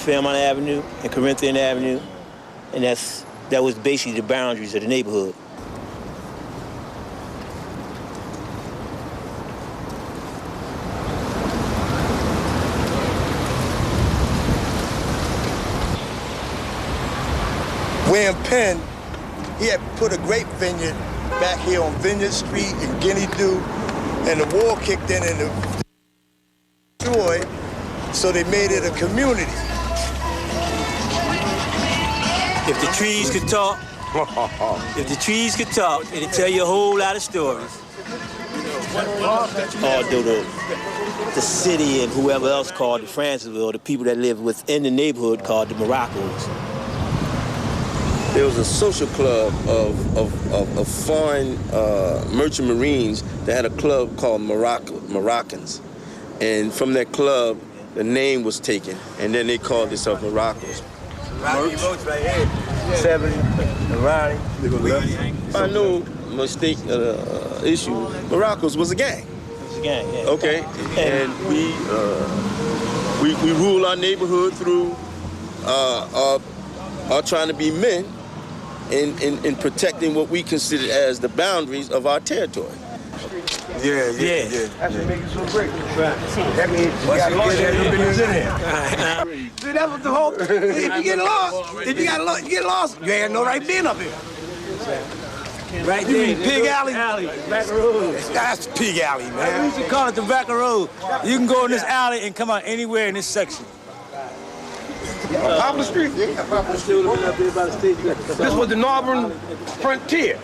Fairmont Avenue and Corinthian Avenue, and that was basically the boundaries of the neighborhood. William Penn, he had put a grape vineyard back here on Vineyard Street in Guinea Dew, and the war kicked in and destroyed, so they made it a community. If the trees could talk, it'd tell you a whole lot of stories. Although the city and whoever else called it Francisville, the people that live within the neighborhood called the Moroccos. There was a social club of foreign merchant marines that had a club called Moroccans. And from that club, the name was taken, and then they called themselves Moroccos. Votes right here. 70, Ronnie. By no mistake issue, Moroccos was a gang. It was a gang, yeah. Okay, and we rule our neighborhood through our trying to be men in protecting what we consider as the boundaries of our territory. Yeah. That's what makes it so great. Right. That means you got lost, in here. See, that's what the whole. If you get lost, you ain't no right being up here. Right You there. mean Pig Alley? Back road. That's Pig Alley, man. We used to call it the back road. You can go in this alley and come out anywhere in this section. Poplar Street? Yeah, Poplar Street. This was the Northern Frontier.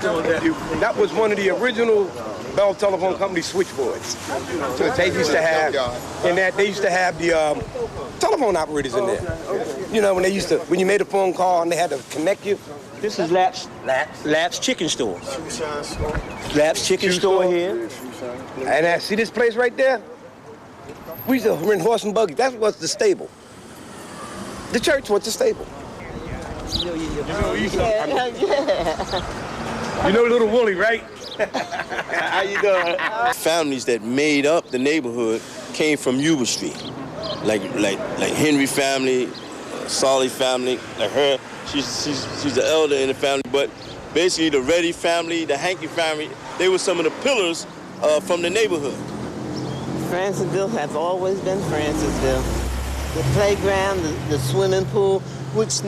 That was one of the original Bell Telephone Company switchboards. So they used to have, they used to have the telephone operators in there. You know, when you made a phone call and they had to connect you. This is Lap's Chicken Store. Lap's Chicken Store here. And see this place right there? We used to rent horse and buggy. That was the stable. The church was the stable. You know Little Wooly, right? How you doing? Families that made up the neighborhood came from Yuba Street, like Henry family, Solly family, like her. She's the elder in the family, but basically the Reddy family, the Hankey family, they were some of the pillars from the neighborhood. Francisville has always been Francisville. The playground, the swimming pool, which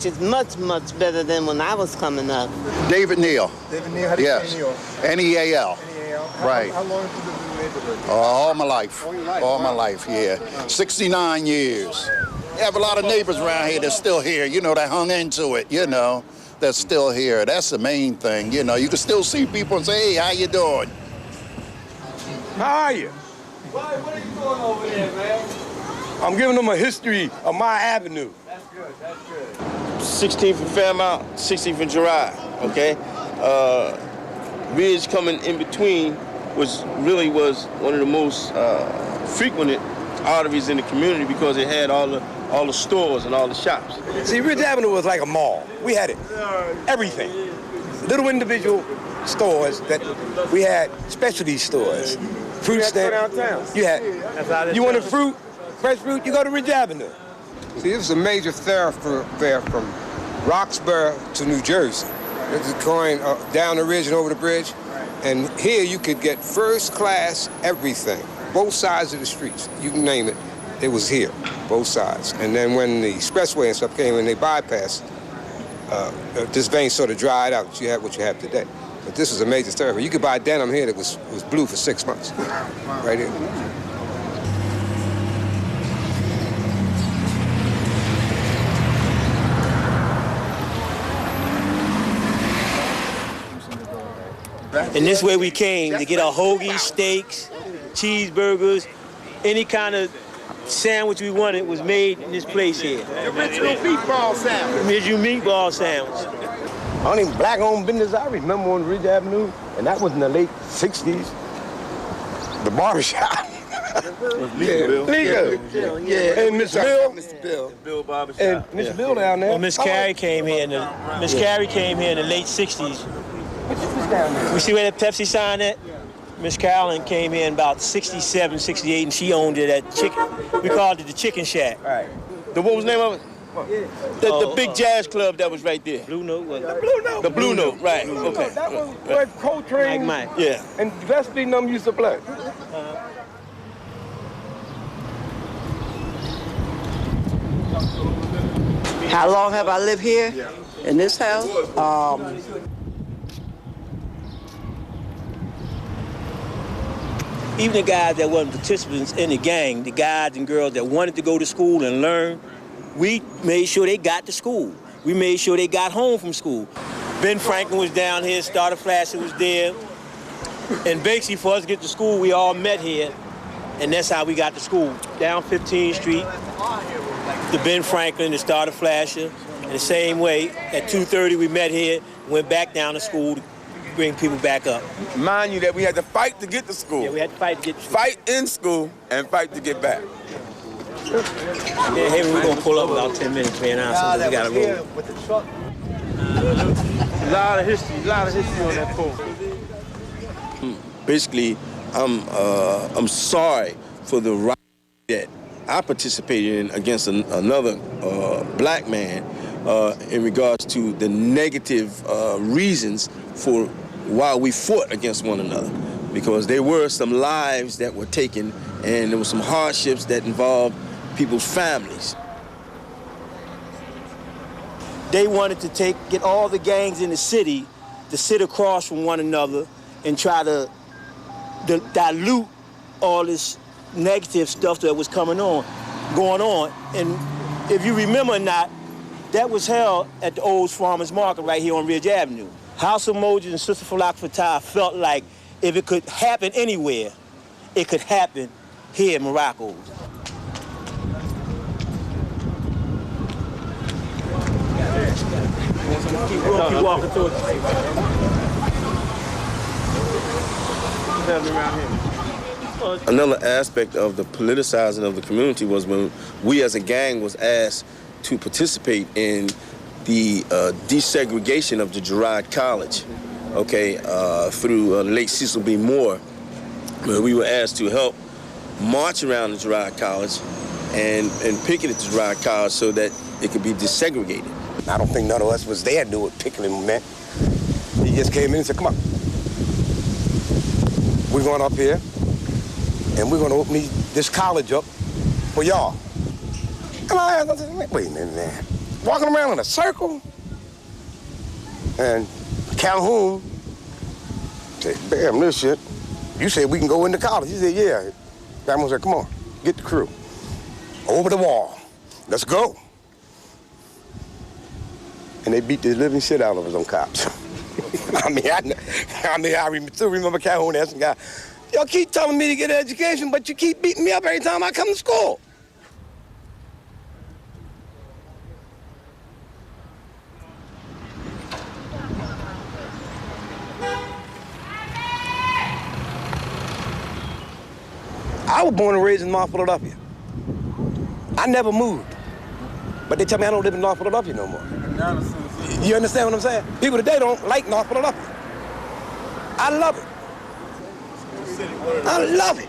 is much, much better than when I was coming up. David Neal. David Neal, how do you say Neal? N-E-A-L. N-E-A-L. Right. How long have you lived in the neighborhood? All my life. All your life? All my life, yeah. 69 years. We have a lot of neighbors around here that's still here, you know, that hung into it, you know, that's still here. That's the main thing, you know. You can still see people and say, hey, how you doing? How are you? What are you doing over there, man? I'm giving them a history of my avenue. That's good, that's good. 16th and Fairmount, 16th and Girard, okay? Ridge coming in between was one of the most frequented arteries in the community because it had all the stores and all the shops. See, Ridge Avenue was like a mall. We had it, everything. Little individual stores that we had specialty stores. Fruit stand. You wanted fruit, fresh fruit, you go to Ridge Avenue. See, this is a major thoroughfare from Roxborough to New Jersey. It's going down the ridge and over the bridge. And here you could get first class everything, both sides of the streets. You can name it. It was here, both sides. And then when the expressway and stuff came and they bypassed, this vein sort of dried out. You have what you have today. But this is a major thoroughfare. You could buy denim here that was blue for 6 months, right here. And this way we came to get our hoagies, steaks, cheeseburgers, any kind of sandwich we wanted was made in this place here. The original meatball sandwich. Original meatball sandwich. Only black-owned business I remember on Ridge Avenue, and that was in the late 60s. The barbershop. Legal. Yeah. And Mr. Bill. Mr. Bill. Bill Barbershop. And Mr. Bill down there. Well, Miss Carrie came here in the late 60s. What's down there? We see where that Pepsi sign at? Miss Carolyn came here in about 67, 68, and she owned it at Chicken. We called it the Chicken Shack. Right. What was the name of it? The big jazz club that was right there. Blue Note was it? The Blue Note. The Blue Note, right. Blue Okay. Note. That was where Coltrane Mike. Yeah. and Gillespie and them used to play. How long have I lived here? In this house? Even the guys that wasn't participants in the gang, the guys and girls that wanted to go to school and learn, we made sure they got to school. We made sure they got home from school. Ben Franklin was down here, Starter Flasher was there. And basically for us to get to school, we all met here, and that's how we got to school. Down 15th Street, the Ben Franklin, the Starter Flasher. And the same way, at 2:30 we met here, went back down to school to bring people back up. Mind you that we had to fight to get to school. Yeah, we had to fight to get to school. Fight in school and fight to get back. Yeah, hey, we're gonna pull up about 10 minutes, man. So we gotta roll. With the truck. A lot of history on that pole. Basically, I'm sorry for the right that I participated in against another black man in regards to the negative reasons for why we fought against one another. Because there were some lives that were taken and there were some hardships that involved people's families. They wanted to get all the gangs in the city to sit across from one another and try to dilute all this negative stuff that was going on. And if you remember or not, that was held at the old Farmers Market right here on Ridge Avenue. House of Moses and Sister Falak Fatah felt like if it could happen anywhere, it could happen here in Morocco. Keep walking towards the Another aspect of the politicizing of the community was when we as a gang was asked to participate in the desegregation of the Girard College, okay, through late Cecil B. Moore, where we were asked to help march around the Girard College and picket at the Girard College so that it could be desegregated. I don't think none of us was there knew what picketing meant. He just came in and said, come on. We're going up here, and we're going to open this college up for y'all. And I said, wait a minute, man. Walking around in a circle? And Calhoun said, damn, this shit. You said we can go into college. He said, yeah. Calhoun said, come on, get the crew. Over the wall. Let's go. And they beat the living shit out of us on cops. I still remember Calhoun asking guy, y'all keep telling me to get an education, but you keep beating me up every time I come to school. I was born and raised in North Philadelphia. I never moved. But they tell me I don't live in North Philadelphia no more. You understand what I'm saying? People today don't like North Philadelphia. I love it. I love it.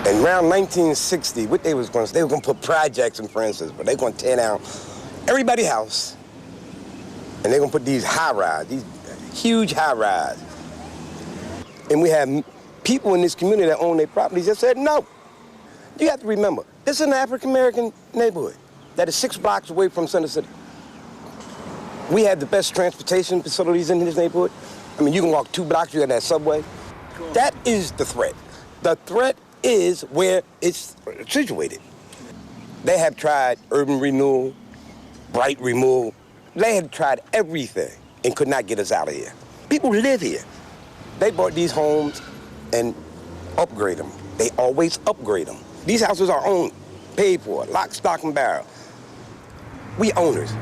And around 1960, what they were going to put projects in Francisville, but they were going to tear down everybody's house, and they're going to put these high-rise, these huge high-rise. And we have people in this community that own their properties that said, no. You have to remember, this is an African-American neighborhood that is 6 blocks away from Center City. We have the best transportation facilities in this neighborhood. I mean, you can walk 2 blocks, you got that subway. That is the threat. The threat is where it's situated. They have tried urban renewal, blight removal. They have tried everything and could not get us out of here. People live here. They bought these homes and upgrade them. They always upgrade them. These houses are owned, paid for, lock, stock, and barrel. We owners.